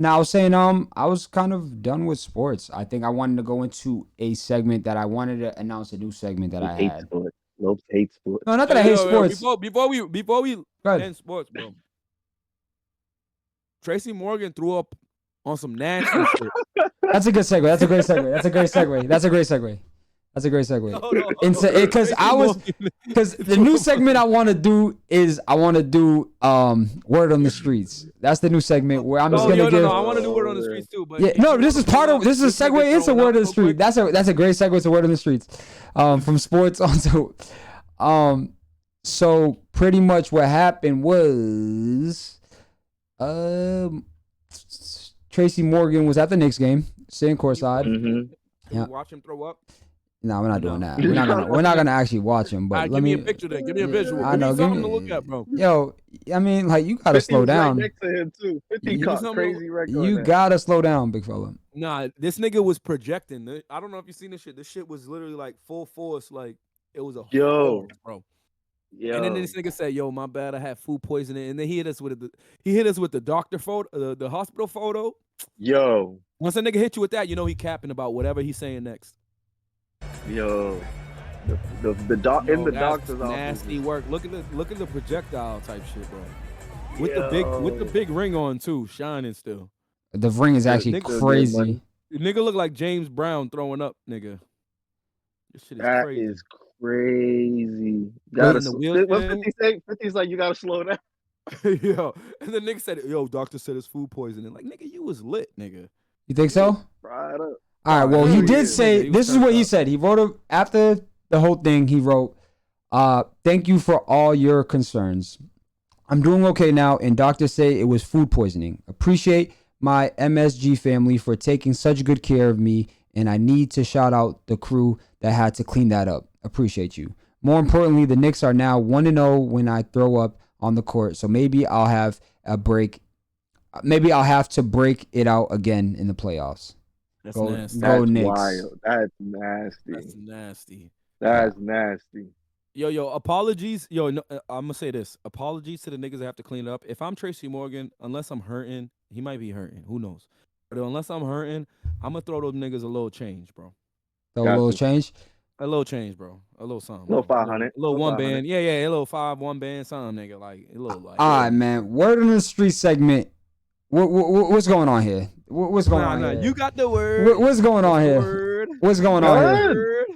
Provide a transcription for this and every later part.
Now I was saying, I was kind of done with sports. I think I wanted to go into a segment that I wanted to announce a new segment that I Hate had. sports. Lopes hate sports. No, not that I hate sports. Before we Go ahead. end sports, bro. Tracy Morgan threw up on some nasty shit. That's a good segue. That's a great segue. That's a great segue. That's a great segue. That's a great segue. Because the new segment I want to do is word on the streets. That's the new segment where I'm just gonna give. No, I want to do word on the streets too. But yeah, no, this is part of this is a segue into word on the street. That's a great segue to word on the streets. From sports onto so pretty much what happened was Tracy Morgan was at the Knicks game, sitting courtside. Mm-hmm. Yeah. Watch him throw up. No, we're not doing that. We're not gonna actually watch him. But give me a picture then. Give me a visual. I know. Give me something to look at, bro. Yo, I mean, like you gotta slow down. Right next to him too. 50 caught crazy record. You gotta slow down, big fella. Nah, this nigga was projecting. I don't know if you seen this shit. This shit was literally like full force. Like it was a horror, bro. Yo. And then this nigga said, "Yo, my bad. I had food poisoning." And then he hit us with the doctor photo, the hospital photo. Yo, once a nigga hit you with that, you know he capping about whatever he's saying next. Yo, the doctor's office. Nasty work. Look at the projectile type shit, bro. With the big ring on too, shining still. The ring is actually crazy. The nigga look like James Brown throwing up, nigga. This shit is crazy. That is crazy. What 50 say? 50's like, you gotta slow down. Yo, and the nigga said, "Yo, doctor said it's food poisoning." Like, nigga, you was lit, nigga. You think so? Right up. All right. Well, he did say this is what he said. He wrote after the whole thing. He wrote, "Thank you for all your concerns. I'm doing okay now, and doctors say it was food poisoning. Appreciate my MSG family for taking such good care of me, and I need to shout out the crew that had to clean that up. Appreciate you. More importantly, the Knicks are now 1-0 when I throw up on the court, so maybe I'll have a break. Maybe I'll have to break it out again in the playoffs." That's nasty. Go Knicks. Wild. That's nasty. That's nasty. That's nasty. Yo, apologies. Yo, no, I'm gonna say this. Apologies to the niggas that have to clean it up. If I'm Tracy Morgan, unless I'm hurting, he might be hurting. Who knows? But unless I'm hurting, I'm gonna throw those niggas a little change, bro. A little change? A little change, bro. A little something. A little 500. A little one band. Yeah, a little 1 band, something, nigga. Like a little like. All right, man. Word on the street segment. What's going on here? What's going on here? You got the word. What's going on here? What's going on here?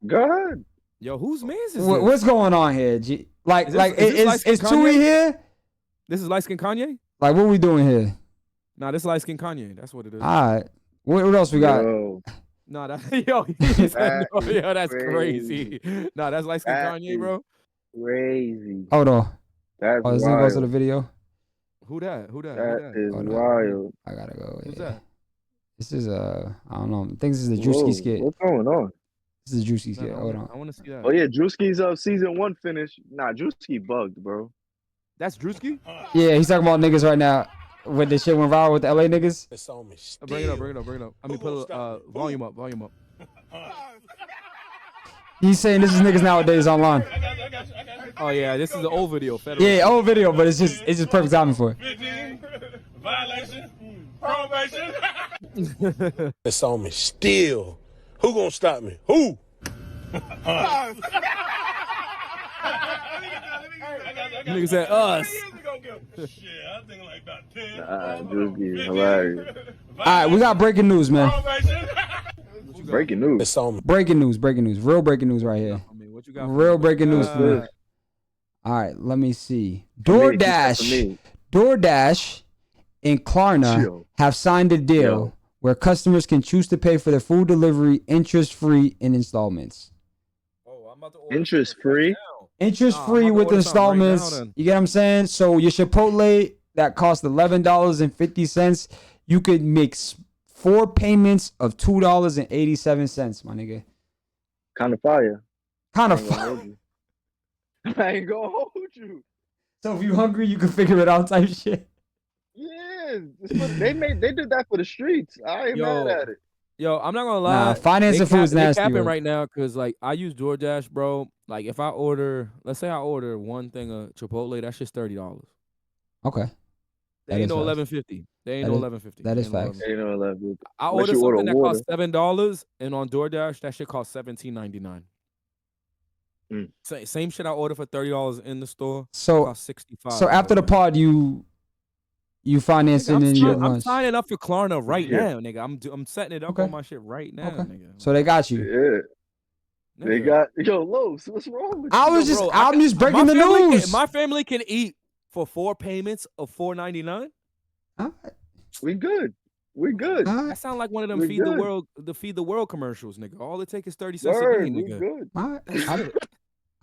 Go ahead. Yo, whose man's is this? What's going on here? Is Tui here? This is light skin Kanye? Like, what we doing here? Nah, this is light skin Kanye. That's what it is. All right. What else we got? Nah, that's crazy. Nah, that's light skin Kanye, bro. Crazy. Hold on. That's this thing goes to the video. Who that? That is wild. I gotta go. Who's that? This is I don't know. I think this is the Drewski skit. What's going on? This is the Drewski skit. Hold on. I want to see that. Oh yeah, Drewski's season 1 finish. Nah, Drewski bugged, bro. That's Drewski? Yeah, he's talking about niggas right now. When the shit went viral with the LA niggas. It's on me. Bring it up. I mean, put volume up. He's saying this is niggas nowadays online. Oh yeah, this is the old video. Yeah, old video, but it's just perfect timing for it. Violation, probation. It's on me still. Who gonna stop me? Who? Niggas said us. Shit, I think like about 10. Drewski is hilarious. All right, we got breaking news, man. Breaking news. It's on me. Breaking news. Real breaking news right here. What you got? Real breaking news. All right, let me see. DoorDash and Klarna have signed a deal where customers can choose to pay for their food delivery interest-free in installments. Oh, I'm about to order interest-free? Interest-free with installments. Right now, you get what I'm saying? So your Chipotle that cost $11.50, you could make 4 payments of $2.87, my nigga. Kind of fire. Kind of fire. I ain't gonna hold you. So if you hungry, you can figure it out type shit. Yeah, they did that for the streets. I ain't mad at it. Yo, I'm not gonna lie. Nah, finance and food is nasty. Capping right now because like I use DoorDash, bro. Like if I order, let's say I order one thing of Chipotle, that's just $30. Okay. They ain't no 11.50. They ain't no 11.50. That is facts. Ain't no 11. I ordered something that cost $7, and on DoorDash that shit cost $17.99. Same shit I ordered for $30 in the store. So cost $65. So after the pod, you financing in your lunch. I'm signing up for Klarna right now, nigga. I'm setting it up on my shit right now, nigga. So they got you. Yeah. Nigga. They got Los. What's wrong with you? I'm just breaking the news. My family can eat for 4 payments of $4.99. We good. That sound like one of them feed the world commercials, nigga. All it takes is 30 cents a day, nigga. Good.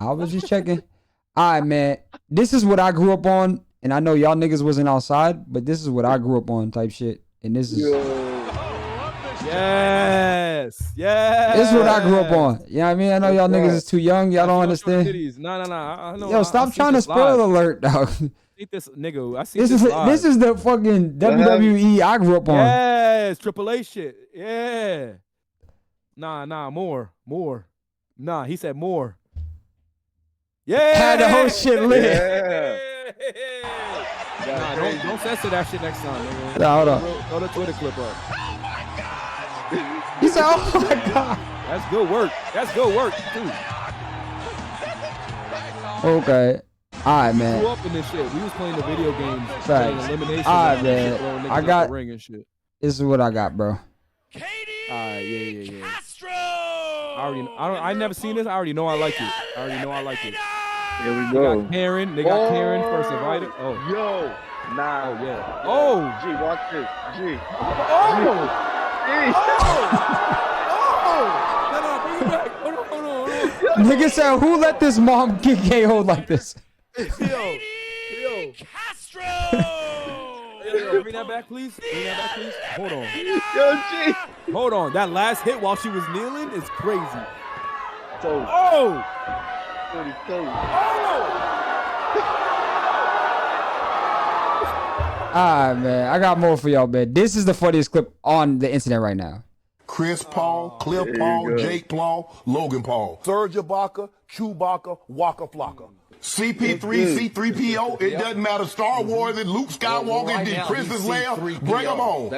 I was just checking. All right, man. This is what I grew up on, and I know y'all niggas wasn't outside, but this is what I grew up on, type shit. And this is yes. This is what I grew up on. You know what I mean? I know y'all niggas is too young. Y'all don't understand. No. I know. Yo, stop trying to spoil alert, dog. This nigga, I see this is the fucking WWE I grew up on. Yes, Triple A shit. Yeah. Nah, more. Nah, he said more. Yeah. Had the whole shit lit. Yeah. Nah, don't censor that shit next time, nigga. Nah, hold on. Throw the Twitter clip up. He said, "Oh my god." That's good work, too. Okay. All right, man. We grew up in this shit. We was playing the video games, playing elimination. All right, man. I got ring and shit. This is what I got, bro. Yeah. I never seen this. I already know I like it. Here we go. They got Karen first invited. Oh, yo, nah. Oh yeah. Oh, G, watch this. G. No, bring it back. Hold on. Nigga said, "Who let this mom get KO like this?" Yo. Castro. Bring that back, please. Hold on. Yo, G. Hold on. That last hit while she was kneeling is crazy. So. Oh. Alright, man. I got more for y'all, man. This is the funniest clip on the internet right now. Chris Paul, Cliff Paul, Jake Paul, Logan Paul. Serge Ibaka, Chewbacca, Waka Flocka. CP3, C3PO, it doesn't matter. Star Wars and Luke Skywalker and Princess Leia, bring them on.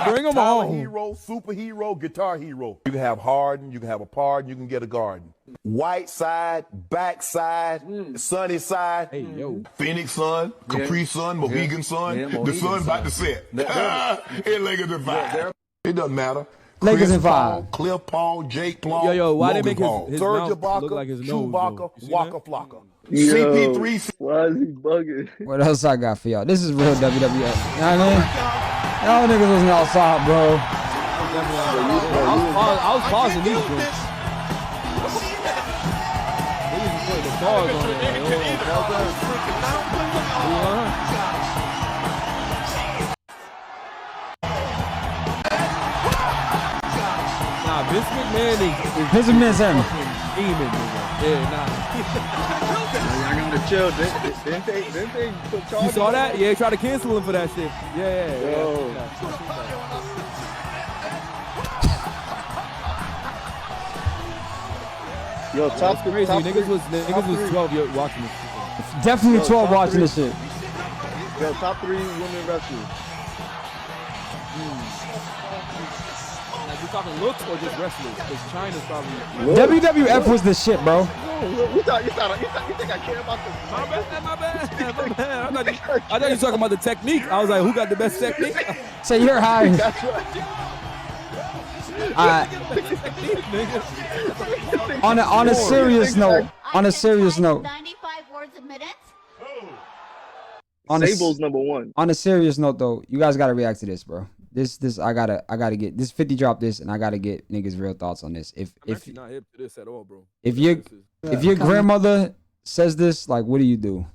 Bring them on. Hero, superhero, guitar hero. You can have Harden, you can have a pardon, you can get a garden. White side, backside, sunny side. Hey, yo. Phoenix Sun, Capri Sun, Mohegan Sun. The sun about to set. It Lakers in 5. It doesn't matter. Lakers in 5. Paul, Cliff Paul, Jake Paul, Yo, why they Logan make Paul. his Serge mouth Ibaka, look like his nose? Chewbacca, Waka Flocka. CP3. Why is he bugging? What else I got for y'all? This is real WWF. You know what I mean? Y'all niggas wasn't outside, bro. I was pausing these drinks. Niggas was putting the bars on there. Vince McMahon is Vince McMahon's him. demon, nigga. Yeah, nah. Y'all gotta chill. Didn't they put charges? You saw that? Yeah, he tried to cancel him for that shit. Yeah. Yo, top crazy. Top niggas was 12 watching this shit. Definitely 12 watching this shit. Yo, top 3 women wrestlers. Like, you talking looks or just wrestlers? Because China's probably... WWF was the shit, bro. You think I care about this? My bad. I thought you were talking about the technique. I was like, who got the best technique? Say you're high. That's right. On a serious note. 95 words a minute. Sable's number 1. On a serious note, though, you guys gotta react to this, bro. This I gotta get this 50 drop this, and I gotta get niggas' real thoughts on this. I'm actually not hip to this at all, bro. If your grandmother says this, like, what do you do?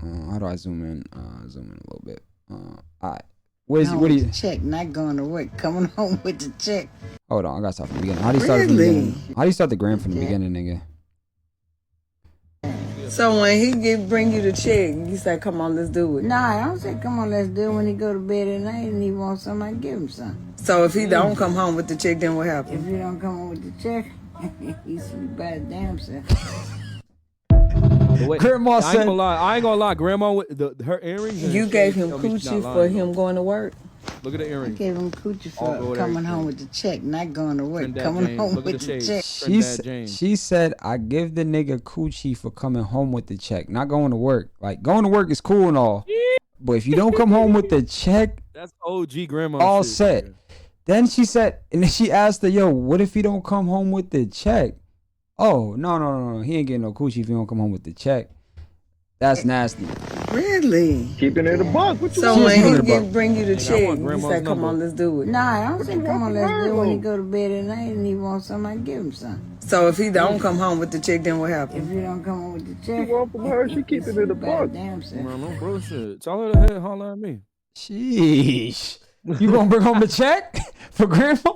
How do I zoom in? Zoom in a little bit. All right. What do you check? Not going to work. Coming home with the check. Hold on, I gotta start from the beginning. How do you start from the beginning? How do you start the gram from the beginning, nigga? So when he bring you the check, you say, "Come on, let's do it." Nah, I don't say, "Come on, let's do it." When he go to bed at night and he wants something, I give him some. So if he don't come home with the check, then what happens? If he don't come home with the check, he sleep by his damn self. Grandma I said, ain't gonna lie. Grandma with her earrings. You gave him coochie for him going to work? Look at the I earrings. gave him coochie for coming home with the check, not going to work. Coming home with the check. She said, I give the nigga coochie for coming home with the check, not going to work. Like, going to work is cool and all, but if you don't come home with the check, that's OG grandma all shit, set. Man. Then she said, and then she asked her, yo, what if he don't come home with the check? Oh, no. He ain't getting no coochie if he don't come home with the check. That's nasty. Really? Keeping it a buck. What you So when he bring you the check, he said, come on, let's do it. Nah, I don't say come on, let's do it when he go to bed at night and he wants something, I give him some. So if he don't come home with the check, then what happens? If he don't come home with the check, you want from her, she keeping it a buck. Damn, no bullshit. Tell her to holler at me. Sheesh. You gonna bring home the check for grandma?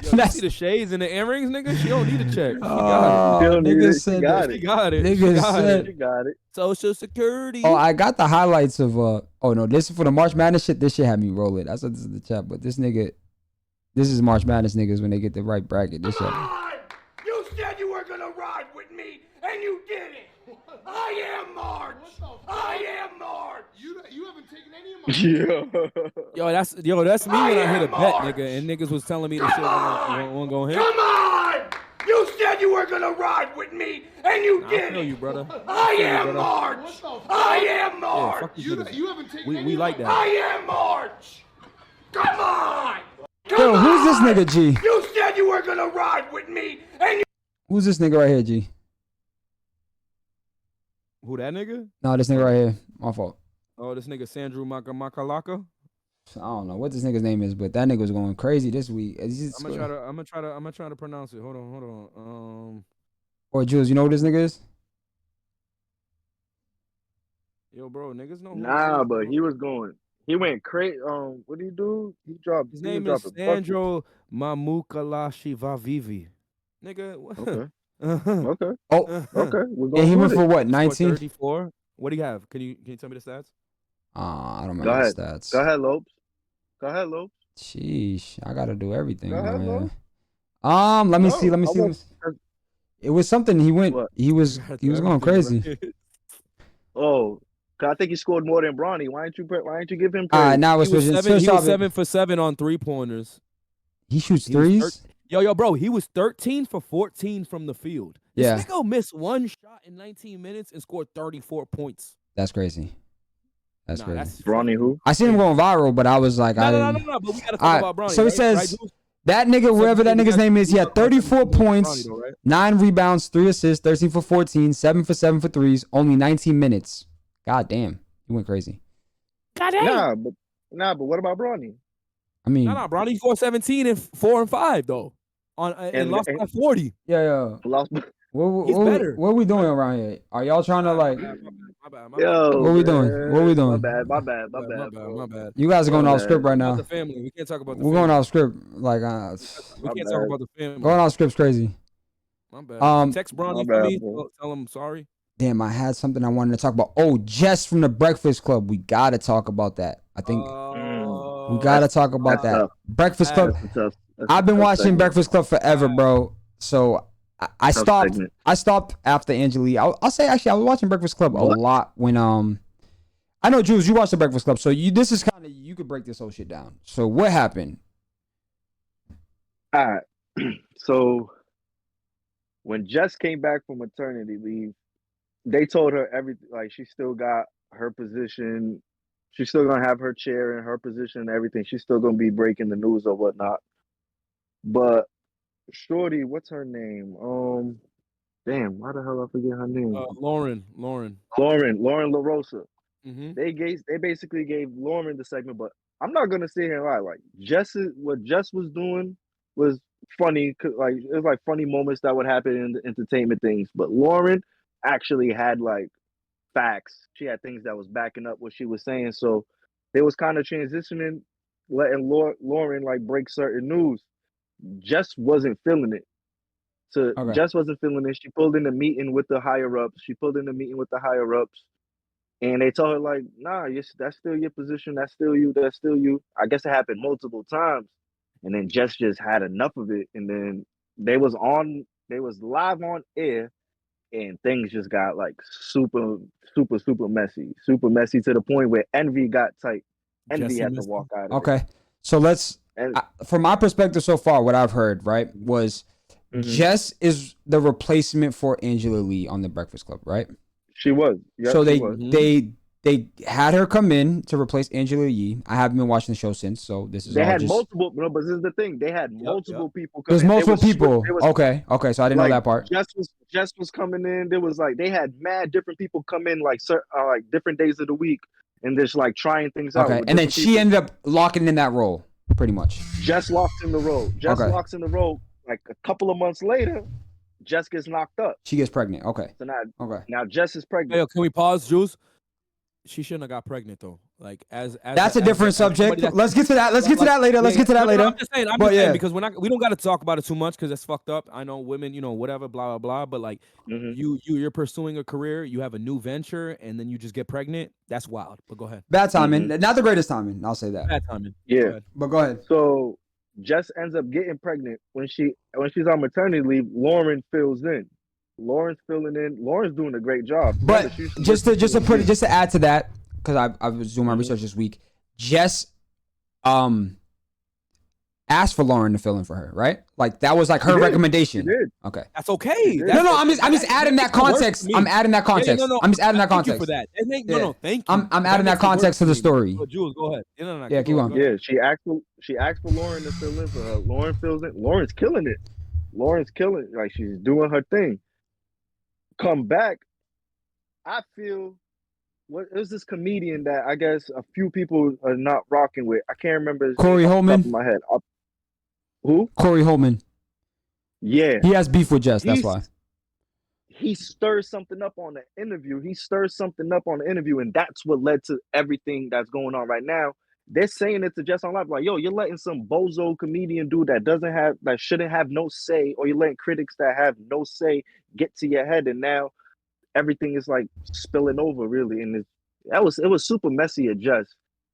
Yo, you see the shades and the earrings, nigga? She don't need a check. She got it. She got it. Social Security. Oh, I got the highlights of this is for the March Madness shit. This shit had me rolling. I said this is the chat, but this is March Madness niggas when they get the right bracket. This shit. You said you were gonna ride with me, and you didn't. I am March. I am March. You haven't taken any of my. Yo, that's me when I hit a bet, nigga, and niggas was telling me the shit won't go hit. Come on! You said you were gonna ride with me, and you didn't. I feel you, brother. I am March. I am March. You haven't taken any. We like that. I am March. Come on! Yo, who's this nigga, G? You said you were gonna ride with me, and you. Who's this nigga right here, G? Who, that nigga? No, this nigga right here. My fault. Oh, this nigga Sandru Makalaka. I don't know what this nigga's name is, but that nigga was going crazy this week. I'm gonna try to pronounce it. Hold on. Or Jules, you know what this nigga is? Yo, bro, niggas know. Nah, but he was going. He went crazy. What did he do? He dropped. His name is Sandro Mamukalashi Vavivi. Nigga. Okay. Okay. Oh, okay. And he went for what? 19. 34. What do you have? Can you tell me the stats? I don't remember the stats. Go ahead, Lopes. Sheesh, I gotta do everything. Go ahead, Lopes. Let me see. It was something he went. What? He was going crazy. Oh, I think he scored more than Bronny. Why didn't you give him praise? Now it's he was 7 for 7 on 3-pointers. He shoots threes. Yo, bro, he was 13 for 14 from the field. Yeah. This nigga missed one shot in 19 minutes and scored 34 points. That's crazy. That's crazy. That's Bronny who? I seen him going viral, but I was like, No, but we gotta talk about Bronny. So he says that nigga, wherever that nigga's name is, he had 34 points, 9 rebounds, 3 assists, 13 for 14, 7 for 7 for threes, only 19 minutes. God damn, he went crazy. God damn. Nah, but what about Bronny? I mean, Bronny scored 17 and 4 and 5 though. And lost by 40. Yeah. He's better. What are we doing around here? Are y'all trying to like? My bad. What are we doing? My bad. You guys are going off script right now. The family. We can't talk about the We're family. going off script. Like, we can't talk about the family. Going off script's crazy. My bad. Text Bronny for me. Tell him sorry. Damn, I had something I wanted to talk about. Oh, Jess from the Breakfast Club. We gotta talk about that. I think we gotta talk about that. Tough. Breakfast Club. I've been watching Breakfast Club forever, bro. So I stopped. Segment. I stopped after Angelique. I'll say actually, I was watching Breakfast Club a lot when I know Jules, you watched the Breakfast Club, so this is kind of you could break this whole shit down. So what happened? All right. So when Jess came back from maternity leave, they told her everything. Like she still got her position. She's still gonna have her chair in her position and everything. She's still gonna be breaking the news or whatnot. But Shorty, what's her name? Damn, why the hell I forget her name? Loren Lorosa. Mm-hmm. They basically gave Lauren the segment, but I'm not gonna sit here and lie. Like what Jess was doing was funny. Like it was like funny moments that would happen in the entertainment things. But Lauren actually had like facts. She had things that was backing up what she was saying. So they was kind of transitioning, letting Lauren like break certain news. Jess wasn't feeling it. Jess wasn't feeling it. She pulled in the meeting with the higher ups. And they told her like, nah, that's still your position. That's still you. I guess it happened multiple times. And then Jess just had enough of it. And then they was live on air. and things just got like super messy to the point where Envy got tight. Envy had to walk out of it. Okay, so let's. From my perspective so far, what I've heard, right, was Jess is the replacement for Angela Lee on The Breakfast Club, right? She was. Yep, so they had her come in to replace Angela Yee. I haven't been watching the show since, so this is. They had multiple. No, but this is the thing. They had multiple people. There's multiple people. Okay. So I didn't know that part. Jess was coming in. There was like they had mad different people come in like different days of the week and just like trying things out. Okay, and then she ended up locking in that role pretty much. Jess locked in the role. Locks in the role. Like a couple of months later, Jess gets knocked up. She gets pregnant. Okay. So now Jess is pregnant. Hey, can we pause, Jules? She shouldn't have got pregnant though. Like as that's a different subject. Let's get to that. Let's get to that later. I'm just saying because we don't got to talk about it too much because that's fucked up. I know women, whatever, blah blah blah. But like you're pursuing a career, you have a new venture, and then you just get pregnant. That's wild. But go ahead. Bad timing. Not the greatest timing. I'll say that. Bad timing. Yeah. But go ahead. So Jess ends up getting pregnant when she's on maternity leave. Lauren fills in. Lauren's filling in. Lauren's doing a great job. But just to add to that, because I was doing my research this week, Jess asked for Lauren to fill in for her, right? Like that was like her recommendation. She did. Okay, that's okay. No, I'm just adding that context. I'm adding that context. I'm just adding that context. Thank you for that. No, thank you. I'm adding that context to the story. Jules, go ahead. Yeah, keep on. Yeah, she asked for Lauren to fill in for her. Lauren fills in. Lauren's killing it. Like she's doing her thing. Come back. I feel. What is this comedian that I guess a few people are not rocking with? I can't remember his Corey name Holman. Off the top of my head. Who? Corey Holman. Yeah. He has beef with Jess, that's why. He stirs something up on the interview. And that's what led to everything that's going on right now. They're saying it to Jess on live, like, yo, you're letting some bozo comedian dude that shouldn't have no say, or you're letting critics that have no say get to your head, and now everything is like spilling over, really. And it was super messy at Jess,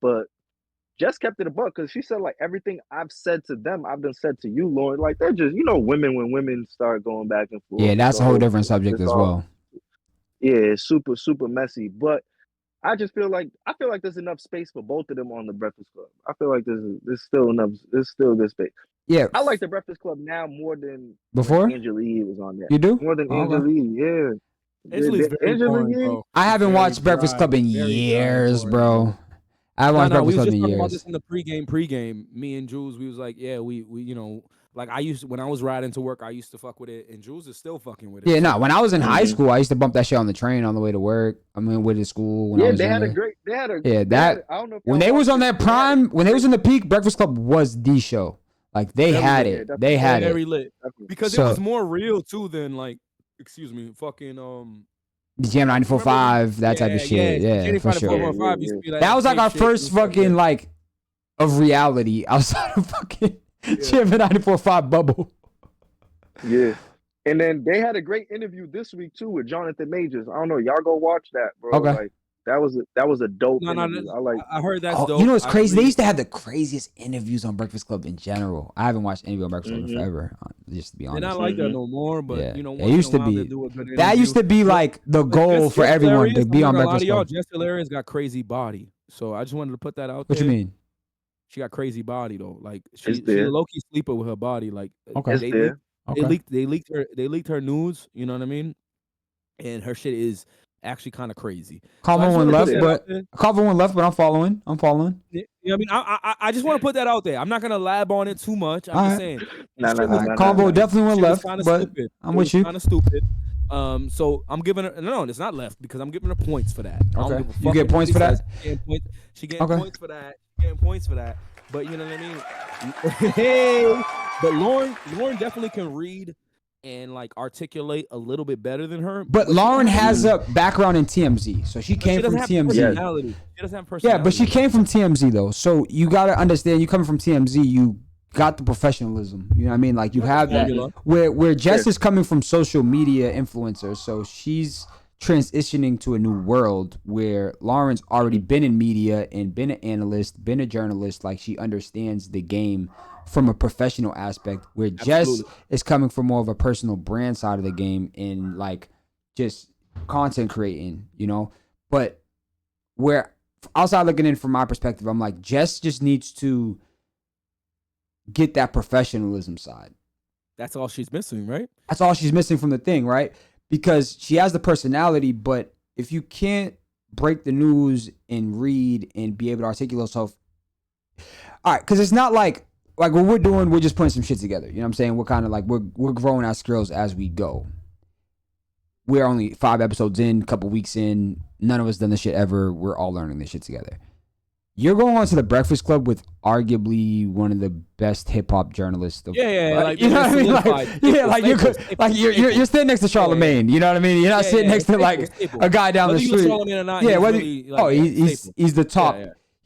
but Jess kept it a buck because she said like everything I've said to them, I've done said to you, Lauren. Like they're just women when women start going back and forth. Yeah, that's a whole different subject as well. Yeah, it's super messy, but I feel like there's enough space for both of them on the Breakfast Club. I feel like there's still enough. There's still good space. Yeah, I like the Breakfast Club now more than before. Angela Yee was on there. You do more than Angela Yee. Yeah. I haven't watched Breakfast Club in years, bro. I watched Breakfast Club in years. We were just talking about this in the pregame. Me and Jules, we was like, yeah, we like when I was riding to work, I used to fuck with it, and Jules is still fucking with it. Yeah, no. When I was in high school, I used to bump that shit on the train on the way to work. I mean, with the school. When I was they had a great. I don't know if when they was on their prime, when they was in the peak, Breakfast Club was the show. Like they had it. They had it. Lit. Because it was more real too than like. Excuse me, fucking Jam 94.5, that type of shit. Yeah, for sure. That was like our first fucking like of reality outside of fucking Jam 94.5 bubble. Yeah. And then they had a great interview this week too with Jonathan Majors. I don't know, y'all go watch that, bro. Okay. Like that was a dope interview. I heard that's dope. You know what's crazy? They used to have the craziest interviews on Breakfast Club in general. I haven't watched any on Breakfast Club in forever, just to be honest. And I like that no more, but it used to be. That used to be like the goal for everyone to be on Breakfast Club. Jess Hilarious got crazy body, so I just wanted to put that out there. What you mean? She got crazy body though. Like she's a low-key sleeper with her body. Like okay. They leaked her nudes. You know what I mean? And her shit is actually kind of crazy. Calvin went left, but I'm following. Yeah, I mean, I just want to put that out there. I'm not gonna lab on it too much. I'm just saying. Calvo definitely went left, but stupid. I'm with you. Kind of stupid. So I'm giving her no, it's not left because I'm giving her points for that. Okay, you get points for that. She getting points for that. Getting points for that. But you know what I mean. Hey, but Lauren definitely can read and like articulate a little bit better than her. But Lauren has a background in TMZ, so she came from TMZ. She doesn't have personality. Yeah, but she came from TMZ though, so you gotta understand. You coming from TMZ, you got the professionalism. You know what I mean? Like you have that. Where Jess is coming from social media influencer, so she's transitioning to a new world where Lauren's already been in media and been an analyst, been a journalist. Like she understands the game from a professional aspect, where Jess is coming from more of a personal brand side of the game and like just content creating, you know. But where outside looking in from my perspective, I'm like, Jess just needs to get that professionalism side. That's all she's missing, right? That's all she's missing from the thing, right? Because she has the personality, but if you can't break the news and read and be able to articulate yourself, all right, because it's not like what we're doing, we're just putting some shit together. You know what I'm saying? We're kind of like, we're growing our skills as we go. We're only 5 episodes in, a couple weeks in. None of us done this shit ever. We're all learning this shit together. You're going on to the Breakfast Club with arguably one of the best hip hop journalists. Like, you know what I mean? You're sitting next to Charlemagne. You know what I mean? You're not sitting next to like a guy down the street. He's the top.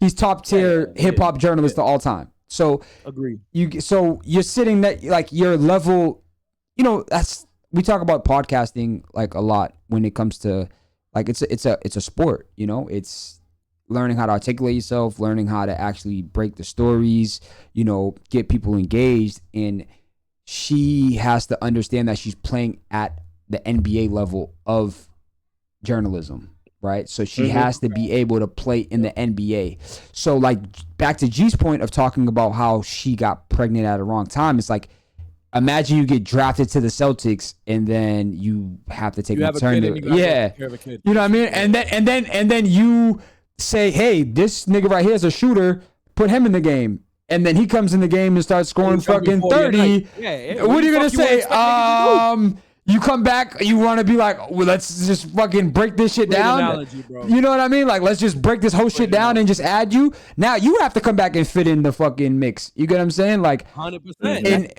He's top tier hip hop journalist of all time. So agree. You're sitting that like your level. You know, we talk about podcasting like a lot when it comes to like it's a sport. You know, it's learning how to articulate yourself, learning how to actually break the stories, you know, get people engaged. And she has to understand that she's playing at the NBA level of journalism, right? So she has to be able to play in the NBA. So like back to G's point of talking about how she got pregnant at the wrong time. It's like, imagine you get drafted to the Celtics and then you have to take maternity. You know what I mean? And then you say, hey, this nigga right here is a shooter, put him in the game. And then he comes in the game and starts scoring fucking 30. What are you going to say? You come back, you want to be like, well, let's just fucking break this shit down. Analogy, you know what I mean? Like, let's just break this whole shit down and just add you. Now you have to come back and fit in the fucking mix. You get what I'm saying? Like 100%. And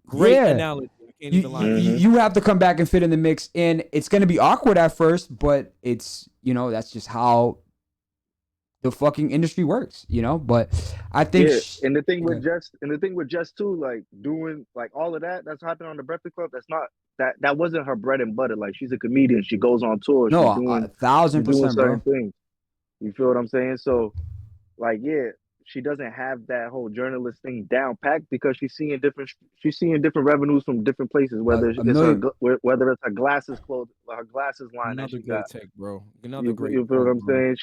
great analogy. You have to come back and fit in the mix. And it's going to be awkward at first, but it's, you know, that's just how the fucking industry works, you know. But I think and the thing with Jess too, like doing like all of that's happening on the Breakfast Club. That's not that wasn't her bread and butter. Like she's a comedian, she goes on tour. No, she's doing 1,000%, certain bro. things. You feel what I'm saying? So, like, she doesn't have that whole journalist thing down packed because she's seeing different revenues from different places. Whether it's her glasses closed, her glasses line. Another great take, bro. You feel what I'm saying?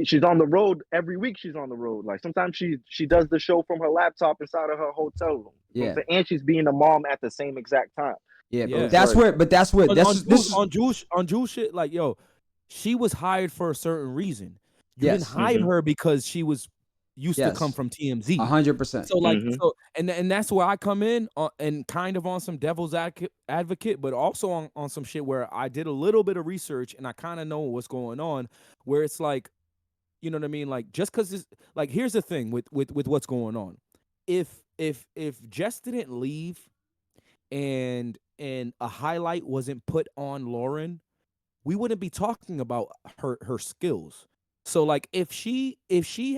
She's on the road every week. She's on the road. Like sometimes she does the show from her laptop inside of her hotel room. Yeah, and she's being a mom at the same exact time. Yeah, but that's where on Juice shit. Like, yo, she was hired for a certain reason. You didn't hire her because she was used to come from TMZ. 100%. So like, and that's where I come in and kind of on some devil's advocate, but also on some shit where I did a little bit of research and I kind of know what's going on. Where it's like, you know what I mean? Like, just because it's like, here's the thing with what's going on. If Jess didn't leave and a highlight wasn't put on Lauren, we wouldn't be talking about her skills. So like if she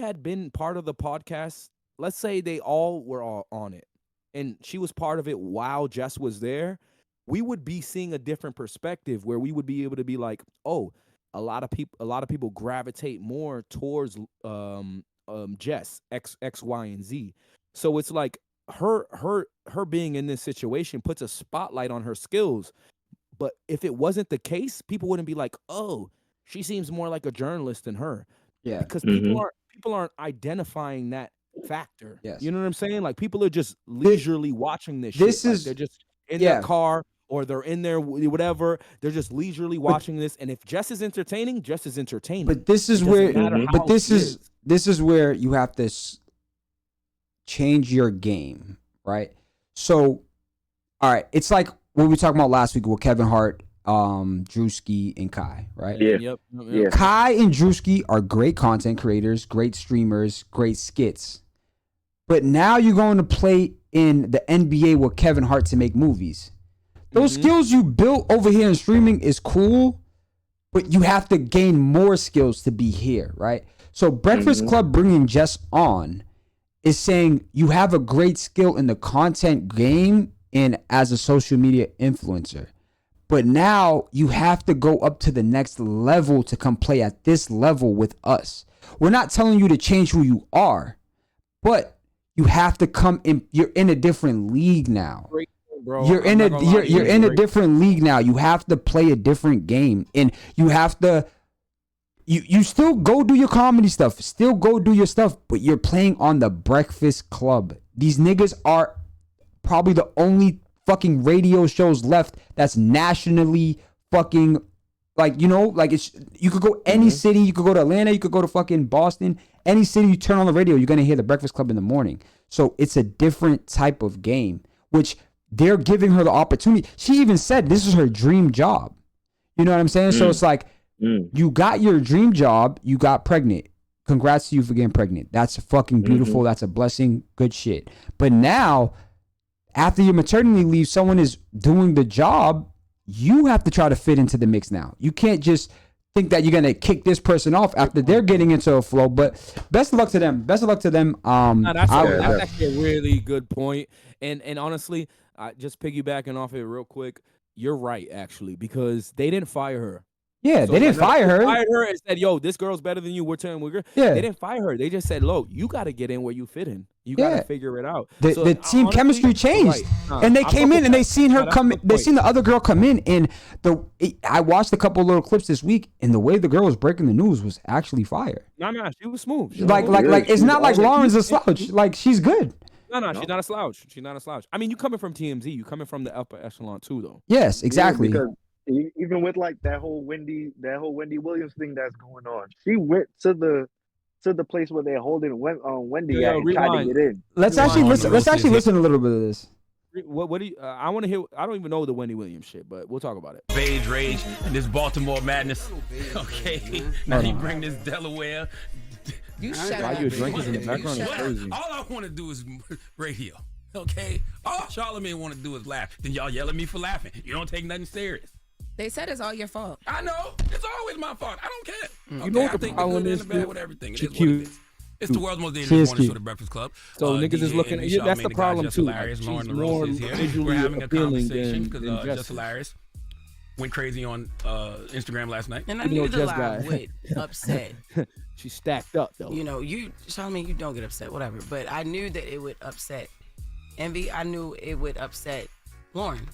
had been part of the podcast, let's say they all were all on it and she was part of it while Jess was there, we would be seeing a different perspective where we would be able to be like, oh, a lot of people gravitate more towards Jess X, Y, and Z. So it's like her being in this situation puts a spotlight on her skills. But if it wasn't the case, people wouldn't be like, oh, she seems more like a journalist than her. Yeah. Because people aren't identifying that factor. Yes. You know what I'm saying? Like people are just leisurely watching this shit. Like they're just in their car or they're in their whatever. They're just leisurely watching this. And if Jess is entertaining, Jess is entertaining. But this is where this is where you have to change your game, right? So, all right, it's like what we were talking about last week with Kevin Hart, Drewski, and Kai, right? Yeah. Kai and Drewski are great content creators, great streamers, great skits. But now you're going to play in the NBA with Kevin Hart to make movies. Those skills you built over here in streaming is cool, but you have to gain more skills to be here, right? So Breakfast Club bringing Jess on is saying you have a great skill in the content game and as a social media influencer. But now you have to go up to the next level to come play at this level with us. We're not telling you to change who you are, but you have to come in. You're in a different league now. bro. You're in a different league now. You have to play a different game, and you have to. You still go do your comedy stuff, still go do your stuff, but you're playing on the Breakfast Club. These niggas are probably the only fucking radio shows left that's nationally fucking, like, you know, like, it's, you could go any city, you could go to Atlanta, you could go to fucking Boston, any city you turn on the radio, you're gonna hear the Breakfast Club in the morning. So it's a different type of game, which they're giving her the opportunity. She even said this is her dream job. You know what I'm saying? So it's like, you got your dream job, you got pregnant. Congrats to you for getting pregnant. That's fucking beautiful. That's a blessing. Good shit. But now, after your maternity leave, someone is doing the job. You have to try to fit into the mix now. You can't just think that you're going to kick this person off after they're getting into a flow. But best of luck to them. Best of luck to them. That's actually a really good point. And honestly, just piggybacking off it real quick, you're right, actually, because they didn't fire her. Yeah, so they didn't fire her. They fired her and said, yo, this girl's better than you. We're turning with her. Yeah. They didn't fire her. They just said, look, you got to get in where you fit in. You got to figure it out. The team chemistry changed. Right. And they came in and they seen her come. They seen the other girl come in. And I watched a couple little clips this week, and the way the girl was breaking the news was actually fire. No, she was smooth. Like it's not like Lauren's a slouch. Like, she's good. No, she's not a slouch. She's not a slouch. I mean, you coming from TMZ. You coming from the upper echelon too, though. Yes, exactly. Yeah, even with like that whole Wendy Williams thing that's going on, she went to the place where they're holding Wendy at and tried to get in. Let's actually listen a little bit of this. What do you? I want to hear. I don't even know the Wendy Williams shit, but we'll talk about it. Beige rage and this Baltimore madness. Okay, now you bring this Delaware. You shut up. You're drinking in the background is crazy. All I want to do is radio. Okay, all Charlamagne want to do is laugh. Then y'all yell at me for laughing. You don't take nothing serious. They said it's all your fault. I know. It's always my fault. I don't care. Okay, you know what the problem is? With everything. It is what it is. It's the world's most dangerous morning show, The Breakfast Club. So niggas is looking. That's the problem too. Jess Hilarious Loren Lorosa is here. We're having a conversation because Jess Hilarious went crazy on Instagram last night. And I knew the live would upset. She stacked up though. You know, Charlamagne, you don't get upset, whatever. But I knew that it would upset Envy. I knew it would upset Lauren.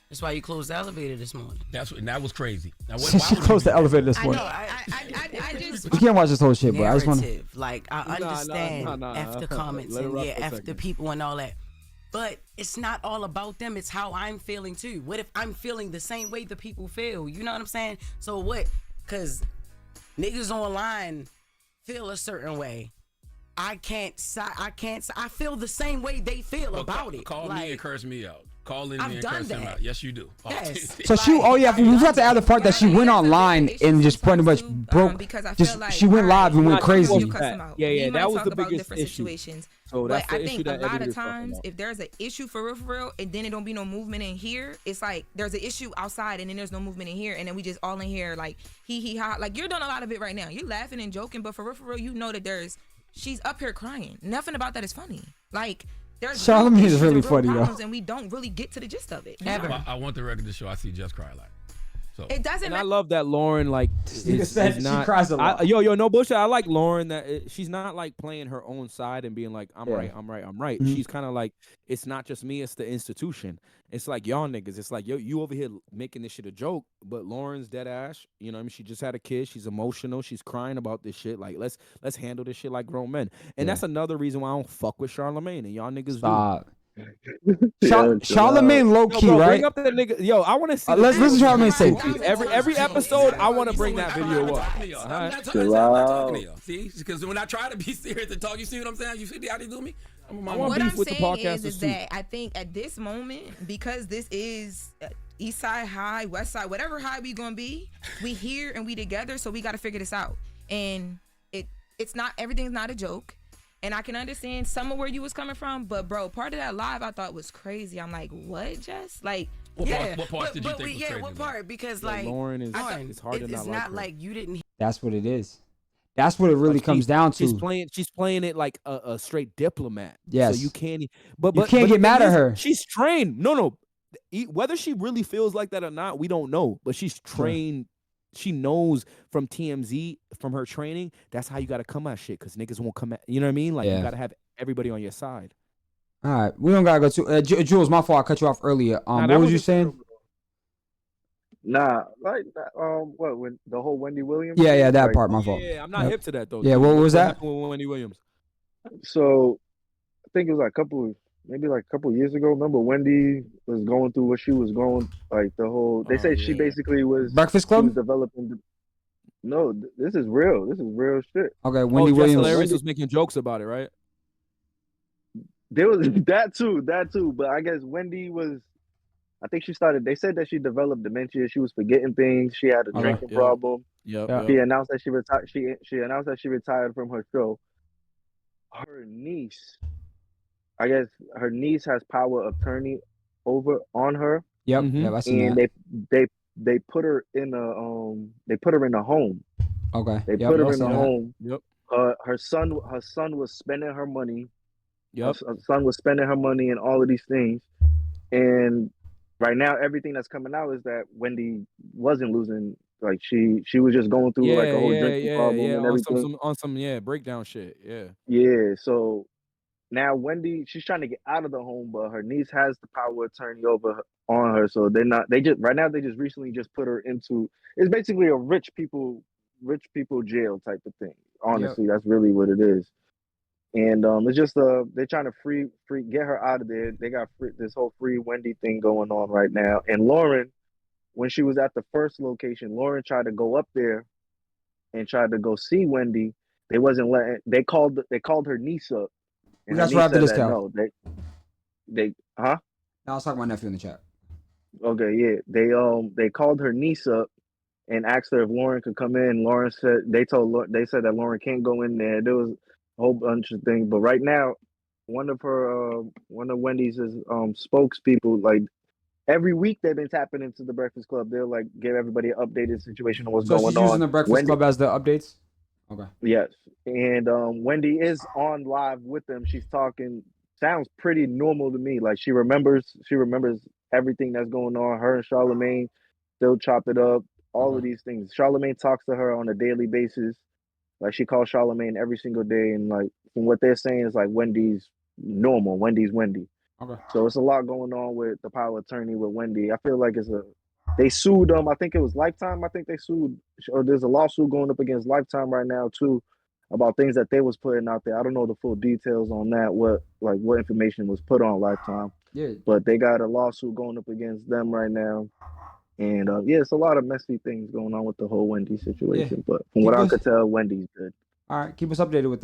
That's why you closed the elevator this morning. That was crazy. Now, she closed the elevator this morning. I just. We can't watch this whole shit, but I just want to. Like, I understand after comments and after people and all that. But it's not all about them. It's how I'm feeling too. What if I'm feeling the same way the people feel? You know what I'm saying? So what? Because niggas online feel a certain way. I feel the same way they feel about it. Call me and curse me out. Call in me and curse them out. Yes, you do. Yes. So she, we forgot to add the part that she went online and just pretty much broke. Because I feel like she went live and went crazy. Yeah, that was the biggest issue. So but I think a lot of times, if there's an issue for real, and then it don't be no movement in here, it's like there's an issue outside and then there's no movement in here, and then we just all in here like he ha. Like, you're doing a lot of it right now. You're laughing and joking, but for real, you know that she's up here crying. Nothing about that is funny. Like, there's Charlamagne is really funny though, and we don't really get to the gist of it. Ever. I want the record to show I see Jess cry a lot. So. It doesn't. I love that Lauren is not. She cries a lot. No bullshit. I like Lauren that she's not like playing her own side and being like, I'm right. Mm-hmm. She's kind of like, it's not just me, it's the institution. It's like y'all niggas. It's like, yo, you over here making this shit a joke, but Lauren's dead ass. You know what I mean? She just had a kid. She's emotional. She's crying about this shit. Like, let's handle this shit like grown men. And that's another reason why I don't fuck with Charlamagne, and y'all niggas do. Charlamagne low key, right? Bring up that nigga. Yo, I want to see. Let's listen to Charlamagne say. Every episode, I want to bring that video up. I'm not talking to you. See, because when I try to be serious and talk, you see what I'm saying? You see how they do me? What I'm saying is that I think at this moment, because this is East Side High, West Side, whatever high we gonna be, we here and we together, so we got to figure this out. And it's not, everything's not a joke. And I can understand some of where you was coming from, but bro, part of that live I thought was crazy. I'm like, what, Jess? Like, what part did you think was crazy? Yeah, what part? Because like Lauren is, it's hard to it's not like you didn't. That's what it is. That's what it really comes down to. She's playing it like a straight diplomat. Yes. So you can't. But you can't get mad at her. She's trained. No. Whether she really feels like that or not, we don't know. But she's trained. She knows from TMZ, from her training, that's how you got to come at shit, because niggas won't come at. You know what I mean? Like, you got to have everybody on your side. All right, we don't gotta go to Jules. My fault. I cut you off earlier. What was you saying? Nah, like what when the whole Wendy Williams? Yeah, that like, part. My fault. Yeah, I'm not hip to that though. Yeah, what was that? Happened with Wendy Williams? So, I think it was like a couple of years ago. Remember Wendy was going through what she was going, like the whole. They say she basically was Breakfast Club. She was developing. No, this is real. This is real shit. Okay, Wendy Williams. Jess Hilarious was making jokes about it, right? There was that too. But I guess Wendy was. I think she started. They said that she developed dementia. She was forgetting things. She had a drinking problem. Yep. She announced that she retired. She announced that she retired from her show. Her niece, I guess her niece has power of attorney on her. Yep. Yeah, I seen and that. they put her in a home. Okay. They put her in a home. Yep. Her son was spending her money. Yep. Her son was spending her money and all of these things. And right now, everything that's coming out is that Wendy wasn't losing. Like she was just going through like a whole drinking problem and everything. On some breakdown shit. Yeah. Yeah. So now Wendy, she's trying to get out of the home, but her niece has the power of attorney on her. So they just recently just put her into. It's basically a rich people jail type of thing. Honestly, that's really what it is. And it's just they're trying to get her out of there. They got this whole free Wendy thing going on right now. And Lauren, when she was at the first location, Lauren tried to go up there and tried to go see Wendy. They wasn't letting. They called her niece up. And that's right after this count. No, they huh? No, I was talking to my nephew in the chat. Okay, yeah. They called her niece up and asked her if Lauren could come in. Lauren said they said that Lauren can't go in there. There was a whole bunch of things, but right now, one of Wendy's spokespeople, like every week they've been tapping into the Breakfast Club. They'll like give everybody an updated situation of what's going on. So she's using the Breakfast Club as the updates. Okay. Yes, and Wendy is on live with them. She's talking. Sounds pretty normal to me. Like she remembers everything that's going on. Her and Charlamagne still chop it up. All of these things. Charlamagne talks to her on a daily basis. Like she calls Charlamagne every single day, and like from what they're saying is like Wendy's normal. Wendy's Wendy. Okay. So it's a lot going on with the power of attorney with Wendy. I feel like they sued them. I think it was Lifetime. I think they sued. Or there's a lawsuit going up against Lifetime right now too, about things that they was putting out there. I don't know the full details on that. What information was put on Lifetime. Yeah. But they got a lawsuit going up against them right now. And it's a lot of messy things going on with the whole Wendy situation. But from what I could tell, Wendy's good. All right, keep us updated with that.